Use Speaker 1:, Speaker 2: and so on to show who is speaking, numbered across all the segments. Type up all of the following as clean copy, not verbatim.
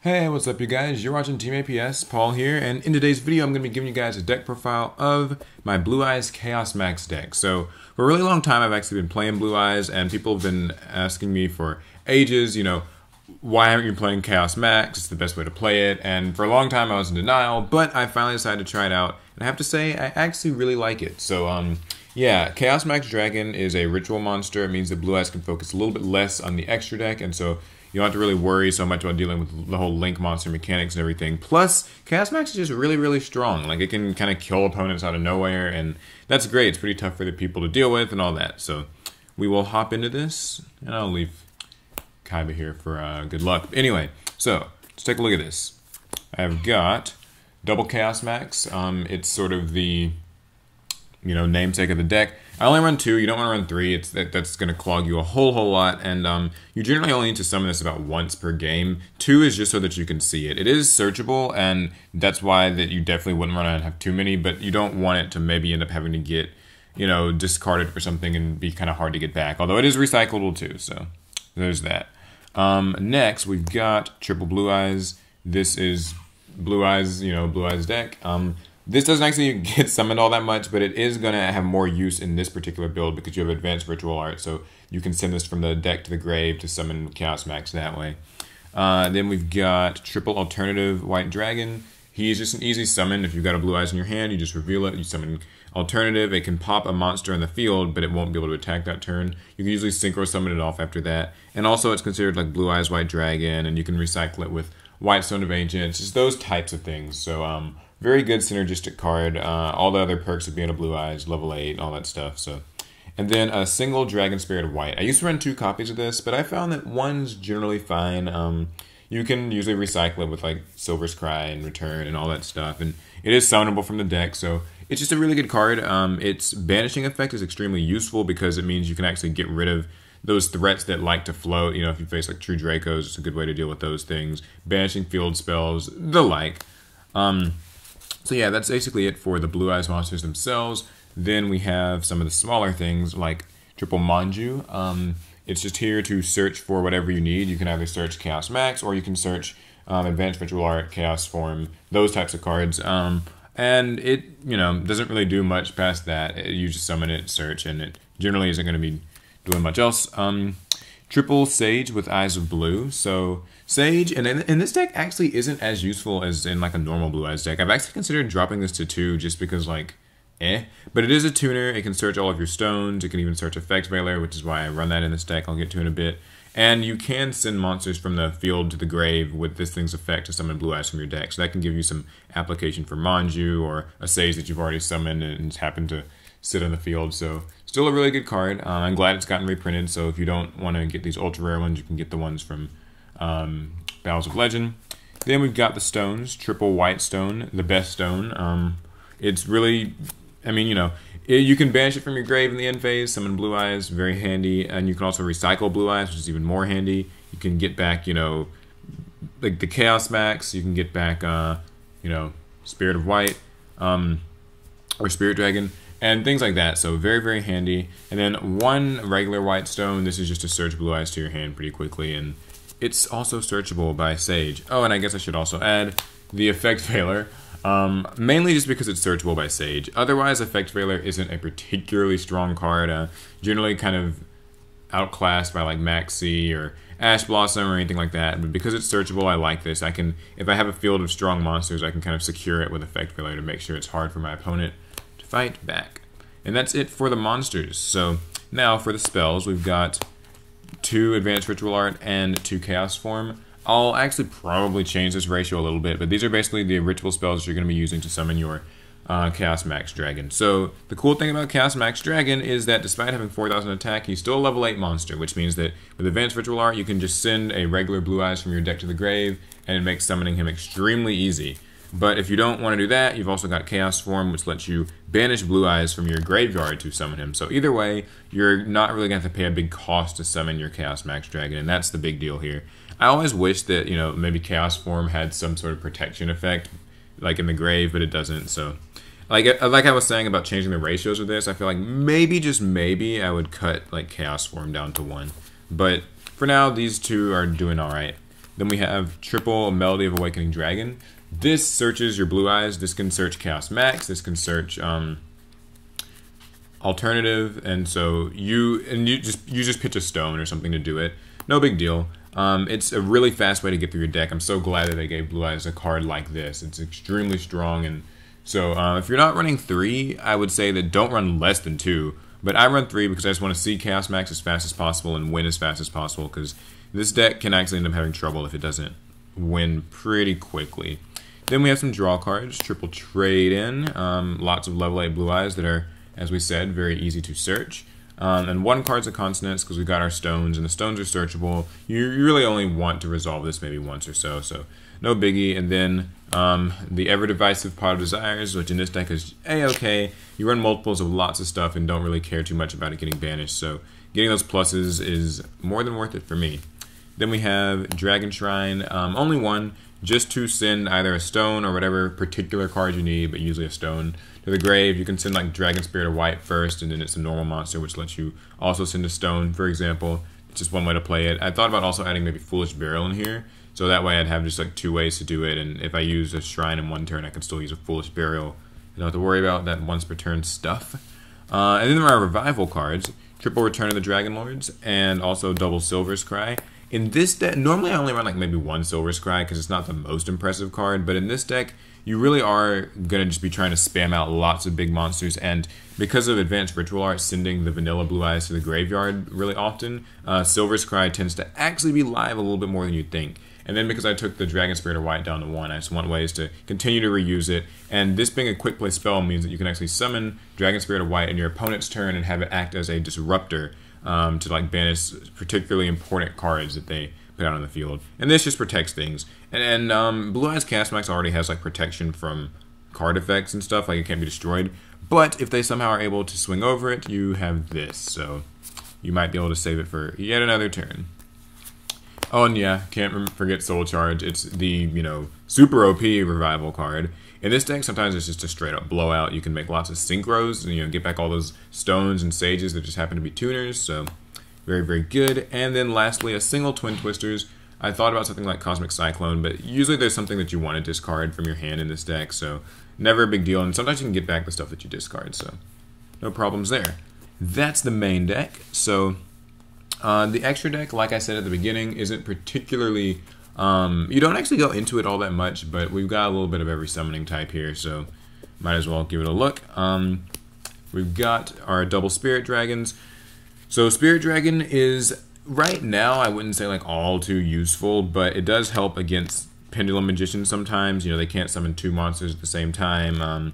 Speaker 1: Hey, what's up you guys? You're watching Team APS, Paul here, and in today's video I'm going to be giving you guys a deck profile of my Blue Eyes Chaos Max deck. So, for a really long time I've actually been playing Blue Eyes, and people have been asking me for ages, why haven't you been playing Chaos Max? It's the best way to play it, and for a long time I was in denial, but I finally decided to try it out, and I have to say, I actually really like it. So, yeah, Chaos Max Dragon is a ritual monster. It means that Blue Eyes can focus a little bit less on the extra deck, and so you don't have to really worry so much about dealing with the whole link monster mechanics and everything. Plus, Chaos Max is just really, really strong. Like, it can kind of kill opponents out of nowhere, and that's great. It's pretty tough for the people to deal with and all that. So, we will hop into this, and I'll leave Kaiba here for good luck. Anyway, so, let's take a look at this. I've got double Chaos Max. It's sort of the namesake of the deck. I only run 2. You don't want to run 3. That's going to clog you a whole lot, and you generally only need to summon this about once per game. 2 is just so that you can see it. It is searchable, and that's why that you definitely wouldn't want to have too many, but you don't want it to maybe end up having to get, discarded for something and be kind of hard to get back. Although it is recyclable too, so there's that. Next, we've got triple Blue Eyes. This is Blue Eyes, Blue Eyes deck. This doesn't actually get summoned all that much, but it is going to have more use in this particular build because you have advanced ritual art, so you can send this from the deck to the grave to summon Chaos Max that way. Then we've got triple alternative White Dragon. He's just an easy summon. If you've got a Blue Eyes in your hand, you just reveal it, you summon alternative. It can pop a monster in the field, but it won't be able to attack that turn. You can usually synchro summon it off after that. And also it's considered like Blue Eyes White Dragon, and you can recycle it with White Stone of Ancients, just those types of things. So, very good synergistic card. All the other perks of being a Blue Eyes, level 8, all that stuff. So, and then a single Dragon Spirit White. I used to run 2 copies of this, but I found that one's generally fine. You can usually recycle it with like Silver's Cry and Return and all that stuff. And it is summonable from the deck, so it's just a really good card. Its banishing effect is extremely useful because it means you can actually get rid of those threats that like to float. If you face like True Dracos, it's a good way to deal with those things. Banishing field spells, the like. So yeah, that's basically it for the Blue Eyes monsters themselves. Then we have some of the smaller things like triple Manju. It's just here to search for whatever you need. You can either search Chaos Max or you can search Advanced Ritual Art, Chaos Form, those types of cards. And it, doesn't really do much past that. You just summon it, search, and it generally isn't going to be doing much else. Triple Sage with Eyes of Blue. So Sage, and in this deck actually isn't as useful as in like a normal Blue Eyes deck. I've actually considered dropping this to 2 just because like, But it is a tuner. It can search all of your stones. It can even search Effect Veiler, which is why I run that in this deck. I'll get to in a bit. And you can send monsters from the field to the grave with this thing's effect to summon Blue Eyes from your deck. So that can give you some application for Manju or a Sage that you've already summoned and happened to sit on the field. So still a really good card. I'm glad it's gotten reprinted. So if you don't want to get these ultra rare ones, you can get the ones from Battles of Legend. Then we've got the stones. Triple White Stone, the best stone. It's really, you can banish it from your grave in the end phase, summon Blue Eyes, very handy, and you can also recycle Blue Eyes, which is even more handy. You can get back, like the Chaos Max, you can get back, Spirit of White, or Spirit Dragon, and things like that, so very, very handy. And then one regular White Stone, this is just to search Blue Eyes to your hand pretty quickly, and it's also searchable by Sage. Oh, and I guess I should also add the Effect Veiler. Mainly just because it's searchable by Sage. Otherwise, Effect Veiler isn't a particularly strong card. Generally kind of outclassed by like Maxi or Ash Blossom or anything like that. But because it's searchable, I like this. I can, if I have a field of strong monsters, I can kind of secure it with Effect Veiler to make sure it's hard for my opponent to fight back. And that's it for the monsters. So now for the spells, we've got 2 Advanced Ritual Art and 2 Chaos Form. I'll actually probably change this ratio a little bit, but these are basically the ritual spells you're going to be using to summon your Chaos Max Dragon. So the cool thing about Chaos Max Dragon is that despite having 4,000 attack, he's still a level 8 monster, which means that with Advanced Ritual Art, you can just send a regular Blue Eyes from your deck to the grave, and it makes summoning him extremely easy. But if you don't want to do that, you've also got Chaos Form, which lets you banish Blue Eyes from your graveyard to summon him. So either way, you're not really going to have to pay a big cost to summon your Chaos Max Dragon, and that's the big deal here. I always wish that, maybe Chaos Form had some sort of protection effect, like in the grave, but it doesn't. So, like I was saying about changing the ratios of this, I feel like maybe, just maybe, I would cut like Chaos Form down to 1. But for now, these 2 are doing all right. Then we have triple Melody of Awakening Dragon. This searches your blue eyes. This can search Chaos Max. This can search alternative, and so you just pitch a stone or something to do it. No big deal. It's a really fast way to get through your deck. I'm so glad that they gave blue eyes a card like this. It's extremely strong, and so if you're not running 3, I would say that don't run less than 2. But I run 3 because I just want to see Chaos Max as fast as possible and win as fast as possible, because this deck can actually end up having trouble if it doesn't win pretty quickly. Then we have some draw cards, triple trade in, lots of level 8 blue eyes that are, as we said, very easy to search. And 1 Cards of Consonance because we got our stones, and the stones are searchable. You really only want to resolve this maybe once or so no biggie. And then the Ever Divisive Pot of Desires, which in this deck is A-okay. You run multiples of lots of stuff and don't really care too much about it getting banished, so getting those pluses is more than worth it for me. Then we have Dragon Shrine, only 1, just to send either a stone or whatever particular card you need, but usually a stone, to the grave. You can send like Dragon Spirit or White first, and then it's a normal monster, which lets you also send a stone, for example. It's just one way to play it. I thought about also adding maybe Foolish Burial in here, so that way I'd have just like 2 ways to do it, and if I use a Shrine in 1 turn, I can still use a Foolish Burial. I don't have to worry about that once per turn stuff. And then there are Revival cards, triple Return of the Dragon Lords, and also double Silver's Cry. In this deck, normally I only run like maybe 1 Silver's Cry because it's not the most impressive card, but in this deck, you really are going to just be trying to spam out lots of big monsters, and because of Advanced Ritual Art sending the vanilla blue eyes to the graveyard really often, Silver's Cry tends to actually be live a little bit more than you'd think. And then because I took the Dragon Spirit or White down to 1, I just want ways to continue to reuse it, and this being a quick play spell means that you can actually summon Dragon Spirit or White in your opponent's turn and have it act as a disruptor to like banish particularly important cards that they put out on the field. And this just protects things. And Blue Eyes Chaos Max already has like protection from card effects and stuff, like it can't be destroyed. But if they somehow are able to swing over it, you have this, so you might be able to save it for yet another turn. Oh, and yeah, can't forget Soul Charge. It's the, you know, super OP revival card. In this deck, sometimes it's just a straight up blowout. You can make lots of synchros and, you know, get back all those stones and sages that just happen to be tuners. So very, very good. And then lastly, a single Twin Twisters. I thought about something like Cosmic Cyclone, but usually there's something that you want to discard from your hand in this deck, so never a big deal. And sometimes you can get back the stuff that you discard, so no problems there. That's the main deck. So the extra deck, like I said at the beginning, isn't particularly... you don't actually go into it all that much, but we've got a little bit of every summoning type here, so might as well give it a look. We've got our double Spirit Dragons. So Spirit Dragon is, right now, I wouldn't say like all too useful, but it does help against Pendulum Magicians sometimes. You know, they can't summon 2 monsters at the same time,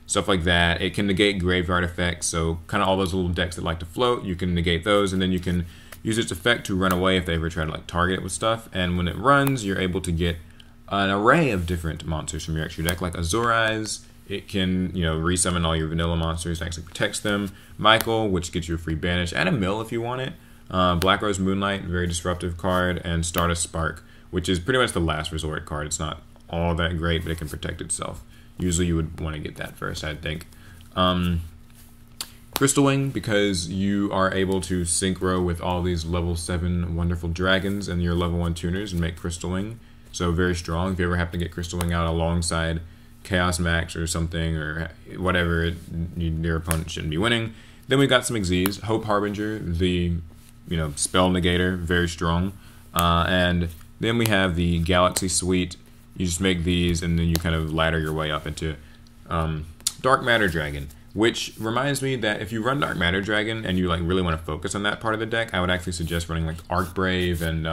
Speaker 1: stuff like that. It can negate graveyard effects, so kind of all those little decks that like to float, you can negate those, and then you can use its effect to run away if they ever try to like target it with stuff. And when it runs, you're able to get an array of different monsters from your extra deck, like Azure Eyes. It can, you know, resummon all your vanilla monsters and actually protects them. Michael, which gets you a free banish, and a mill if you want it. Black Rose Moonlight, very disruptive card, and Stardust Spark, which is pretty much the last resort card. It's not all that great, but it can protect itself. Usually you would want to get that first, I think. Crystal Wing, because you are able to synchro with all these level 7 wonderful dragons and your level 1 tuners and make Crystal Wing. So very strong. If you ever happen to get Crystal Wing out alongside Chaos Max or something, or whatever, your opponent shouldn't be winning. Then we got some Xyz. Hope Harbinger, the, you know, spell negator, very strong. And then we have the Galaxy Suite. You just make these and then you kind of ladder your way up into Dark Matter Dragon, which reminds me that if you run Dark Matter Dragon and you like really want to focus on that part of the deck, I would actually suggest running like Arc Brave and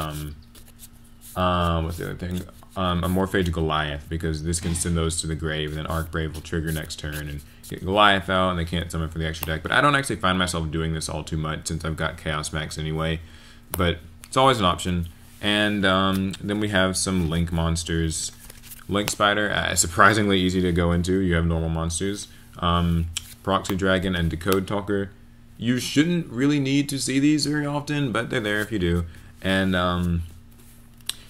Speaker 1: what's the other thing? Amorphage Goliath, because this can send those to the grave, and then Arc Brave will trigger next turn and get Goliath out, and they can't summon for the extra deck. But I don't actually find myself doing this all too much since I've got Chaos Max anyway, but it's always an option. And then we have some Link monsters. Link Spider, surprisingly easy to go into. You have normal monsters. Proxy Dragon and Decode Talker. You shouldn't really need to see these very often, but they're there if you do. And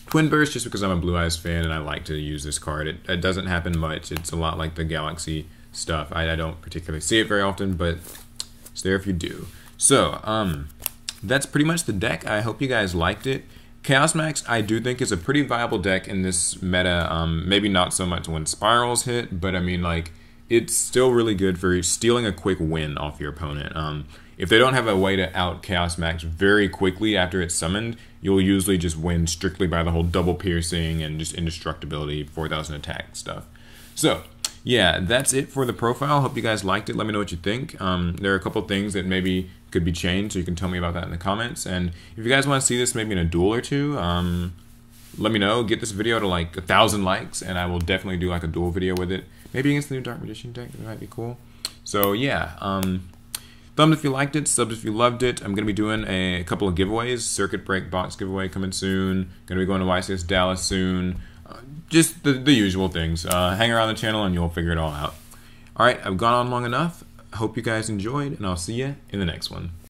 Speaker 1: Twin Burst, just because I'm a Blue Eyes fan and I like to use this card. It doesn't happen much. It's a lot like the Galaxy stuff. I don't particularly see it very often, but it's there if you do. So, that's pretty much the deck. I hope you guys liked it. Chaos Max, I do think, is a pretty viable deck in this meta. Maybe not so much when spirals hit, but I mean, like, it's still really good for stealing a quick win off your opponent. If they don't have a way to out Chaos Max very quickly after it's summoned, you'll usually just win strictly by the whole double piercing and just indestructibility, 4,000 attack stuff. So, yeah, that's it for the profile. Hope you guys liked it. Let me know what you think. There are a couple things that maybe could be changed, so you can tell me about that in the comments. And if you guys want to see this maybe in a duel or two, let me know. Get this video to like 1,000 likes, and I will definitely do like a duel video with it. Maybe against the new Dark Magician deck. That might be cool. So yeah, thumbs if you liked it, subs if you loved it. I'm going to be doing a couple of giveaways. Circuit Break box giveaway coming soon. Going to be going to YCS Dallas soon. Just the usual things. Hang around the channel and you'll figure it all out. Alright, I've gone on long enough. Hope you guys enjoyed, and I'll see you in the next one.